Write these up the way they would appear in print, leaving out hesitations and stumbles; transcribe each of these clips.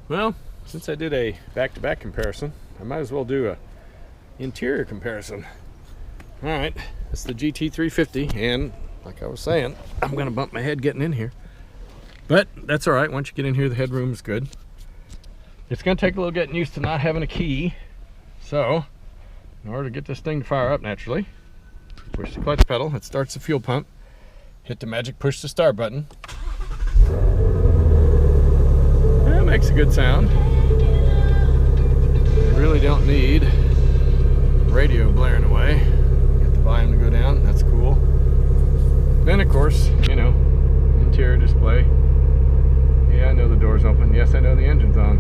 Well, since I did a back-to-back comparison, I might as well do a interior comparison. Alright, it's the GT350, and like I was saying, I'm gonna bump my head getting in here. But that's alright, once you get in here the headroom is good. It's gonna take a little getting used to not having a key. So, in order to get this thing to fire up naturally, push the clutch pedal, it starts the fuel pump, hit the magic push to start button. That makes a good sound. You really don't need radio blaring away. Get the volume to go down, that's cool. Then of course, you know, interior display. Yeah, I know the door's open. Yes, I know the engine's on.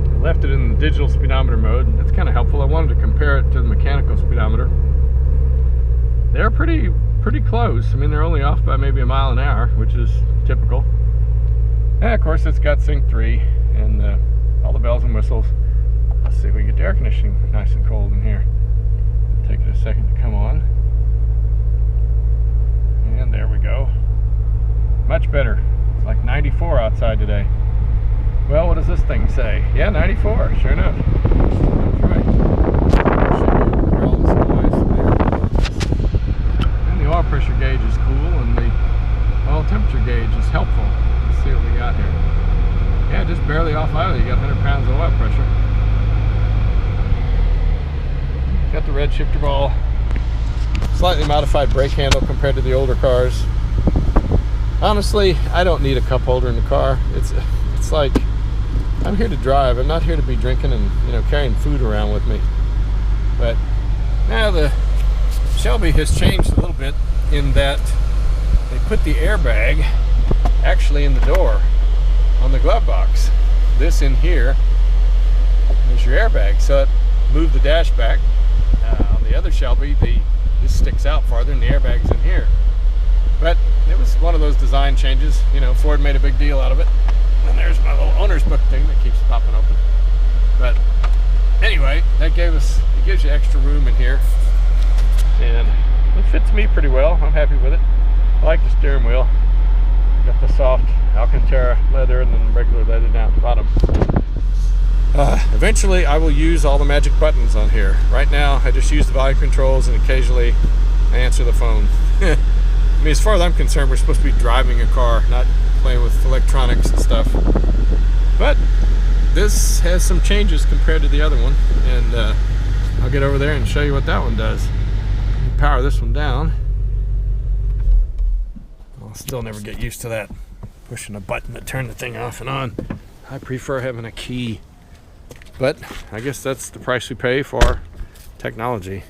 I left it in the digital speedometer mode. That's kind of helpful. I wanted to compare it to the mechanical speedometer. They're pretty close. I mean, they're only off by maybe a mile an hour, which is typical. And of course, it's got Sync 3 and all the bells and whistles. Let's see if we can get the air conditioning nice and cold in here. Take it a second to come on. And there we go. Much better. It's like 94 outside today. Well, what does this thing say? Yeah, 94, sure enough. That's right. And the oil pressure gauge is cool, and the oil temperature gauge is helpful. Let's see what we got here. Yeah, just barely off idle. You got 100 pounds of oil pressure. Got the red shifter ball. Slightly modified brake handle compared to the older cars. Honestly, I don't need a cup holder in the car. It's like, I'm here to drive. I'm not here to be drinking and, you know, carrying food around with me. But now the Shelby has changed a little bit in that they put the airbag actually in the door on the glove box. This in here is your airbag. So it moved the dash back. On the other Shelby, this sticks out farther and the airbag's in here. But it was one of those design changes. You know, Ford made a big deal out of it. And there's my little owner's book thing that keeps popping open. But anyway, it gives you extra room in here. And it fits me pretty well. I'm happy with it. I like the steering wheel. Got the soft Alcantara leather and then regular leather down at the bottom. Eventually I will use all the magic buttons on here. Right now I just use the volume controls and occasionally I answer the phone. I mean, as far as I'm concerned, we're supposed to be driving a car, not playing with electronics and stuff. But this has some changes compared to the other one, and I'll get over there and show you what that one does. Power this one down. I'll still never get used to that, pushing a button to turn the thing off and on. I prefer having a key, but I guess that's the price we pay for technology.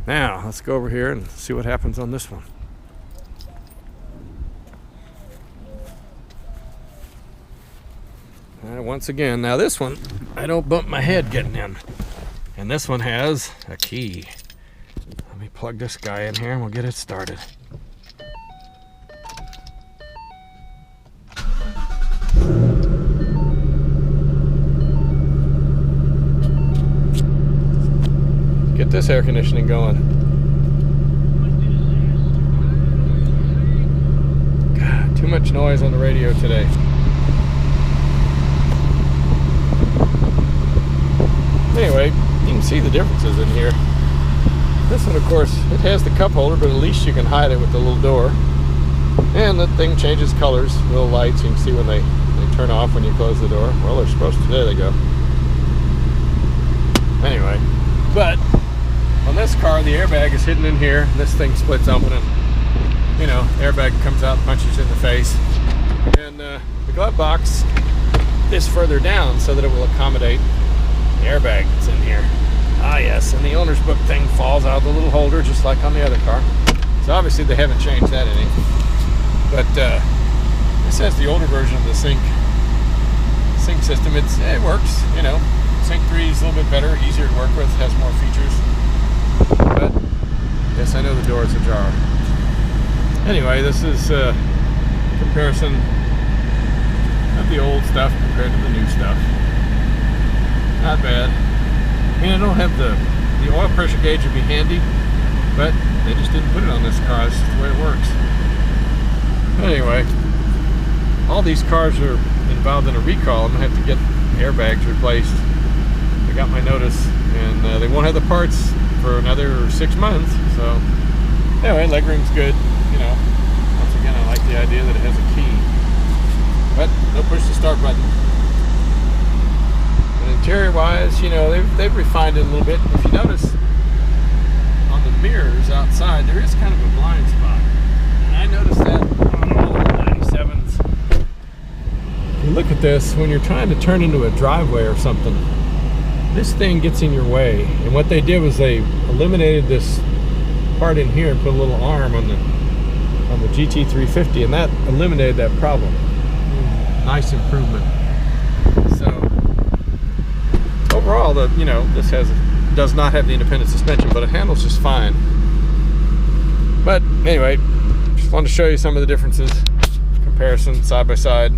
Now let's go over here and see what happens on this one. Once again, now this one, I don't bump my head getting in. And this one has a key. Let me plug this guy in here and we'll get it started. Get this air conditioning going. God, too much noise on the radio today. Anyway, you can see the differences in here. This one, of course, it has the cup holder, but at least you can hide it with the little door. And the thing changes colors, little lights. You can see when they turn off when you close the door. Well, they're supposed to. There they go. Anyway, but on this car, the airbag is hidden in here. This thing splits open and, you know, airbag comes out, punches you in the face. And the glove box is further down so that it will accommodate the airbag that's in here. Ah yes, and the owner's book thing falls out of the little holder just like on the other car. So obviously they haven't changed that any. But this has the older version of the Sync system. It works, you know. Sync 3 is a little bit better, easier to work with, has more features. But yes, I know the door is ajar. Anyway, this is a comparison of the old stuff compared to the new stuff. Not bad. I mean, I don't have the oil pressure gauge would be handy, but they just didn't put it on this car. It's just the way it works. Anyway, all these cars are involved in a recall. I'm gonna have to get airbags replaced. I got my notice, and they won't have the parts for another 6 months. So anyway, legroom's good. You know, once again, I like the idea that it has a key, but no push to start button. And interior wise, you know, they've refined it a little bit. If you notice on the mirrors outside, there is kind of a blind spot, and I noticed that on all the 97s. You look at this when you're trying to turn into a driveway or something, this thing gets in your way. And what they did was they eliminated this part in here and put a little arm on the GT350, and that eliminated that problem. Nice improvement. So overall, this does not have the independent suspension, but it handles just fine. But anyway, just wanted to show you some of the differences, comparison side by side.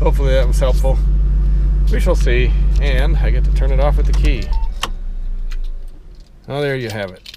Hopefully that was helpful. We shall see. And I get to turn it off with the key. Oh, there you have it.